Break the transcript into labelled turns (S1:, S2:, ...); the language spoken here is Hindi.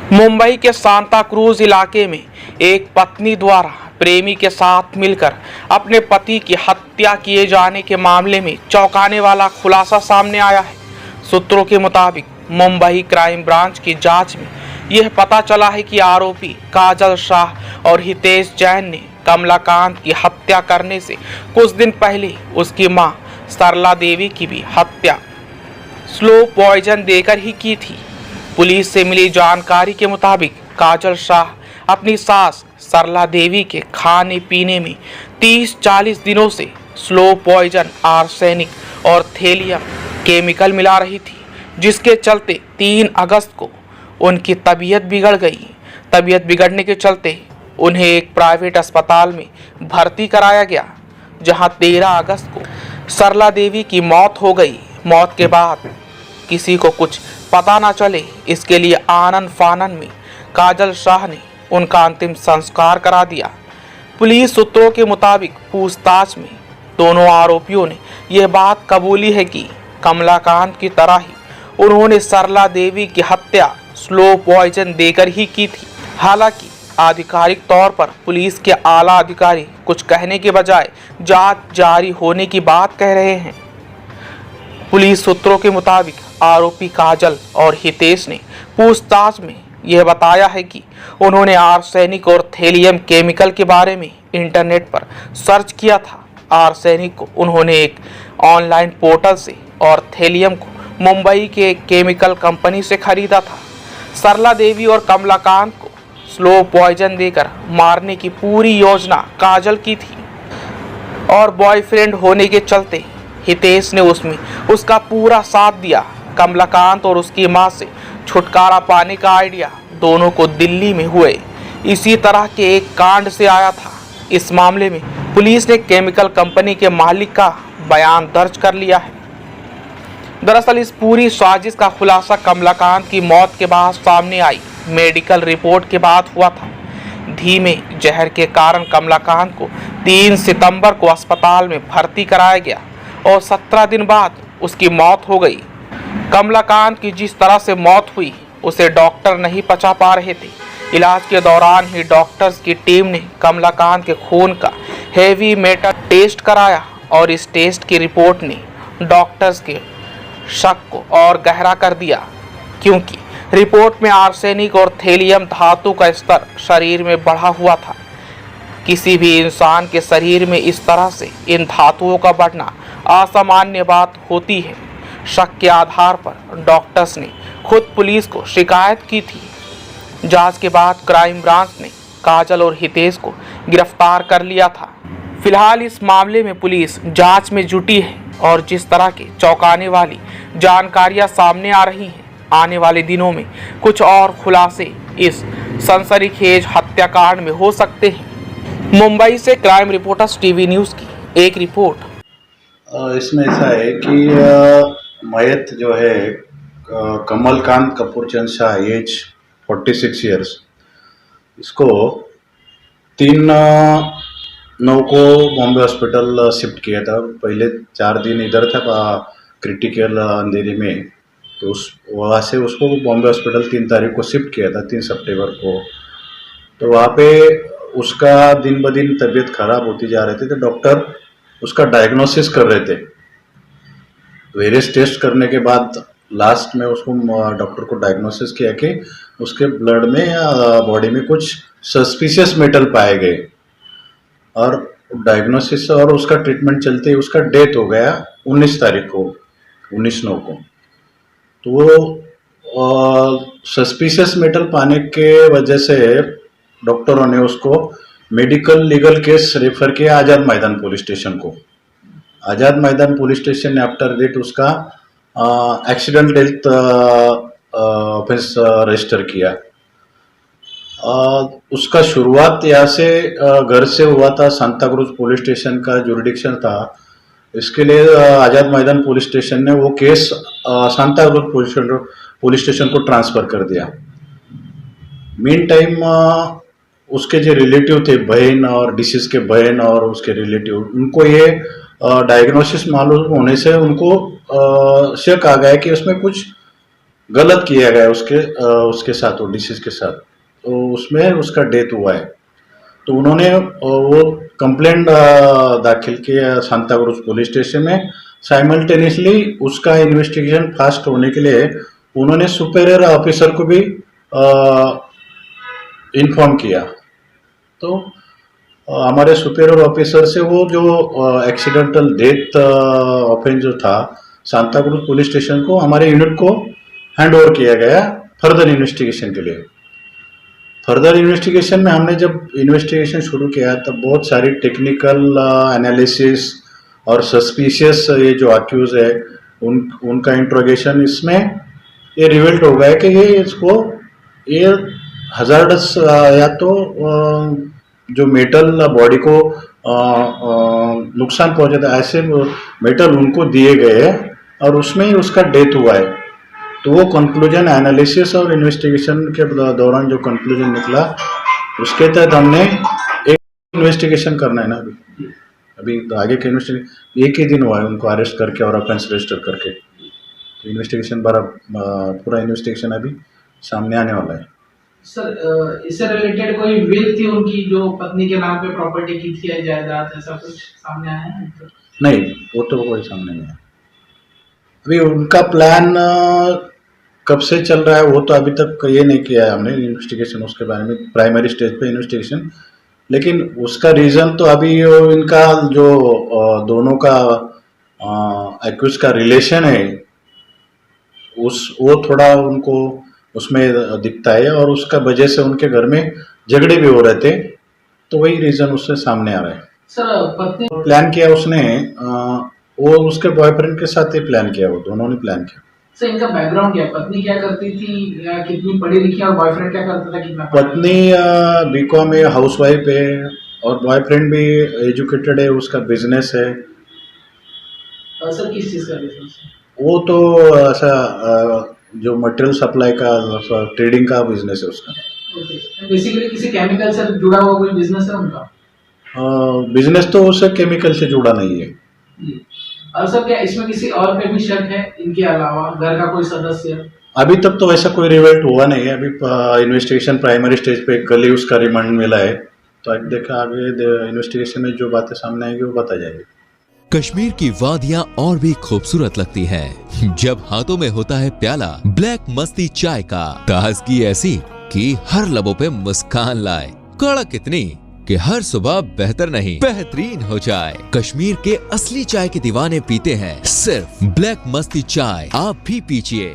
S1: मुंबई के सांता क्रूज इलाके में एक पत्नी द्वारा प्रेमी के साथ मिलकर अपने पति की हत्या किए जाने के मामले में चौंकाने वाला खुलासा सामने आया है। सूत्रों के मुताबिक मुंबई क्राइम ब्रांच की जांच में यह पता चला है कि आरोपी काजल शाह और हितेश जैन ने कमलाकांत की हत्या करने से कुछ दिन पहले उसकी मां सरला देवी की भी हत्या स्लो पॉइजन देकर ही की थी। पुलिस से मिली जानकारी के मुताबिक काजल शाह अपनी सास सरला देवी के खाने पीने में 30-40 दिनों से स्लो पॉइजन आर्सेनिक और थेलियम केमिकल मिला रही थी, जिसके चलते 3 अगस्त को उनकी तबीयत बिगड़ गई। तबीयत बिगड़ने के चलते उन्हें एक प्राइवेट अस्पताल में भर्ती कराया गया, जहां 13 अगस्त को सरला देवी की मौत हो गई। मौत के बाद किसी को कुछ पता न चले, इसके लिए आनन फानन में काजल शाह ने उनका अंतिम संस्कार करा दिया। पुलिस सूत्रों के मुताबिक पूछताछ में दोनों आरोपियों ने यह बात कबूली है कि कमलाकांत की तरह ही उन्होंने सरला देवी की हत्या स्लो पॉइजन देकर ही की थी। हालांकि आधिकारिक तौर पर पुलिस के आला अधिकारी कुछ कहने के बजाय जांच जारी होने की बात कह रहे हैं। पुलिस सूत्रों के मुताबिक आरोपी काजल और हितेश ने पूछताछ में यह बताया है कि उन्होंने आर्सेनिक और थेलियम केमिकल के बारे में इंटरनेट पर सर्च किया था। आर्सेनिक को उन्होंने एक ऑनलाइन पोर्टल से और थेलियम को मुंबई के केमिकल कंपनी से खरीदा था। सरला देवी और कमलाकांत को स्लो पॉइजन देकर मारने की पूरी योजना काजल की थी और बॉयफ्रेंड होने के चलते हितेश ने उसमें उसका पूरा साथ दिया। कमलाकांत और उसकी मां से छुटकारा पाने का आइडिया दोनों को दिल्ली में हुए इसी तरह के एक कांड से आया था। इस मामले में पुलिस ने केमिकल कंपनी के मालिक का बयान दर्ज कर लिया है। दरअसल इस पूरी साजिश का खुलासा कमलाकांत की मौत के बाद सामने आई मेडिकल रिपोर्ट के बाद हुआ था। धीमे जहर के कारण कमलाकांत को 3 सितंबर को अस्पताल में भर्ती कराया गया और 17 दिन बाद उसकी मौत हो गई। कमलाकांत की जिस तरह से मौत हुई उसे डॉक्टर नहीं पचा पा रहे थे। इलाज के दौरान ही डॉक्टर्स की टीम ने कमलाकांत के खून का हेवी मेटल टेस्ट कराया और इस टेस्ट की रिपोर्ट ने डॉक्टर्स के शक को और गहरा कर दिया, क्योंकि रिपोर्ट में आर्सेनिक और थेलियम धातु का स्तर शरीर में बढ़ा हुआ था। किसी भी इंसान के शरीर में इस तरह से इन धातुओं का बढ़ना असामान्य बात होती है। शक के आधार पर डॉक्टर्स ने खुद पुलिस को शिकायत की थी। जांच के बाद क्राइम ब्रांच ने काजल और हितेश को गिरफ्तार कर लिया था। फिलहाल इस मामले में पुलिस जांच में जुटी है और जिस तरह के चौंकाने वाली जानकारियां सामने आ रही हैं, आने वाले दिनों में कुछ और खुलासे इस सनसनीखेज हत्याकांड में हो सकते हैं। मुंबई से क्राइम रिपोर्टर्स टीवी न्यूज़ की एक रिपोर्ट।
S2: इसमें ऐसा है कि मयत जो है कमलकांत कपूरचंद शाह एज 46 ईयर्स, इसको 3/9 को बॉम्बे हॉस्पिटल शिफ्ट किया था। पहले 4 दिन इधर था क्रिटिकल अंधेरी में, तो वहाँ से उसको बॉम्बे हॉस्पिटल 3 तारीख को शिफ्ट किया था, 3 सितंबर को। तो वहाँ पे उसका दिन ब दिन तबीयत खराब होती जा रही थी, तो डॉक्टर उसका डायग्नोसिस कर रहे थे। वेरियस टेस्ट करने के बाद लास्ट में उसको डॉक्टर को डायग्नोसिस किया कि उसके ब्लड में या बॉडी में कुछ सस्पिशियस मेटल पाए गए, और डायग्नोसिस और उसका ट्रीटमेंट चलते ही उसका डेथ हो गया 19 तारीख को, 19/9 को। तो वो सस्पिशियस मेटल पाने के वजह से डॉक्टरों ने उसको मेडिकल लीगल केस रेफर किया आज़ाद मैदान पुलिस स्टेशन को। आज़ाद मैदान पुलिस स्टेशन ने आफ्टर डेट उसका एक्सीडेंट डेथ ऑफेंस रजिस्टर किया। उसका शुरुआत यहाँ से घर से हुआ था, सांता क्रूज पुलिस स्टेशन का जुरिडिक्शन था। इसके लिए आज़ाद मैदान पुलिस स्टेशन ने वो case Santa cruise police station को ट्रांसफ़र कर दिया। मीन टाइम उसके जो रिलेटिव थे, बहन और डिसीज के बहन और उसके रिलेटिव, उनको ये डायग्नोसिस मालूम होने से उनको शक आ गया कि उसमें कुछ गलत किया गया उसके साथ, वो डिसीज के साथ, तो उसमें उसका डेथ हुआ है। तो उन्होंने वो कंप्लेंट दाखिल किया सांता क्रूज पुलिस स्टेशन में। साइमल्टेनियसली उसका इन्वेस्टिगेशन फास्ट होने के लिए उन्होंने सुपेरियर ऑफिसर को भी इन्फॉर्म किया। तो हमारे सुपेरियर ऑफिसर से वो जो एक्सीडेंटल डेथ ऑफेंस जो था सांता क्रूज पुलिस स्टेशन को, हमारे यूनिट को हैंड ओवर किया गया फर्दर इन्वेस्टिगेशन के लिए। फर्दर इन्वेस्टिगेशन में हमने जब इन्वेस्टिगेशन शुरू किया तब बहुत सारी टेक्निकल एनालिसिस और सस्पिशियस ये जो अक्यूज है उनका इंट्रोगेशन, इसमें ये रिवेल्ट हो गया कि ये हजार्डस या तो जो मेटल बॉडी को नुकसान पहुंचाता है ऐसे मेटल उनको दिए गए हैं और उसमें ही उसका डेथ हुआ है। तो वो कंक्लूजन एनालिसिस और इन्वेस्टिगेशन के दौरान जो कंक्लूजन निकला उसके तहत हमने एक इन्वेस्टिगेशन करना है ना। अभी आगे के इन्वेस्टिगेशन एक ही दिन हुआ है उनको अरेस्ट करके और ऑफेंस रजिस्टर करके। तो इन्वेस्टिगेशन पूरा इन्वेस्टिगेशन अभी सामने आने वाला है।
S3: सर, इससे रिलेटेड कोई विल थी उनकी जो पत्नी के नाम पे प्रॉपर्टी की थी या जायदाद, ऐसा कुछ सामने आया है?
S2: नहीं, वो तो कोई सामने नहीं है। अभी उनका प्लान कब से चल रहा है वो तो अभी तक ये नहीं किया है हमने इन्वेस्टिगेशन उसके बारे में, प्राइमरी स्टेज पे इन्वेस्टिगेशन। लेकिन उसका रीज़न तो अभी इनका जो दोनों का एक्यूज का रिलेशन है वो थोड़ा उनको उसमें दिखता है और उसका वजह से उनके घर में झगड़े भी हो रहे थे। तो वही रीज़न उससे सामने आ रहा है।
S3: सर, पत्नी
S2: प्लान किया उसने, वो उसके बॉयफ्रेंड के साथ ही प्लान किया, वो दोनों ने प्लान किया।
S3: सर, इनका बैकग्राउंड क्या है? पत्नी क्या करती थी या कितनी पढ़ी लिखी, और बॉयफ्रेंड क्या करता था, कितना?
S2: पत्नी बीकॉम है, हाउसवाइफ है और बॉयफ्रेंड भी एजुकेटेड है, उसका बिजनेस है।
S3: सर, किस चीज़ का बिजनेस है?
S2: वो तो ऐसा जो मटेरियल सप्लाई का ट्रेडिंग का बिजनेस है उसका।
S3: बेसिकली किसी केमिकल से जुड़ा हुआ कोई बिजनेस है उनका?
S2: बिजनेस तो उससे केमिकल से जुड़ा नहीं है।
S3: और सर, क्या इसमें किसी और पे भी शक है इनके अलावा, घर का कोई सदस्य?
S2: अभी तक तो वैसा कोई रिवेल्ट हुआ नहीं है। अभी इन्वेस्टिगेशन प्राइमरी स्टेज पे कल ही उसका रिमांड मिला है। तो अब देखा आगे इन्वेस्टिगेशन में जो बातें सामने आएंगी वो बता जाएगी।
S4: कश्मीर की वादियां और भी खूबसूरत लगती हैं जब हाथों में होता है प्याला ब्लैक मस्ती चाय का। ताजगी ऐसी कि हर लबों पे मुस्कान लाए, कड़क इतनी कि हर सुबह बेहतर नहीं बेहतरीन हो जाए। कश्मीर के असली चाय के दीवाने पीते हैं सिर्फ ब्लैक मस्ती चाय। आप भी पीजिए।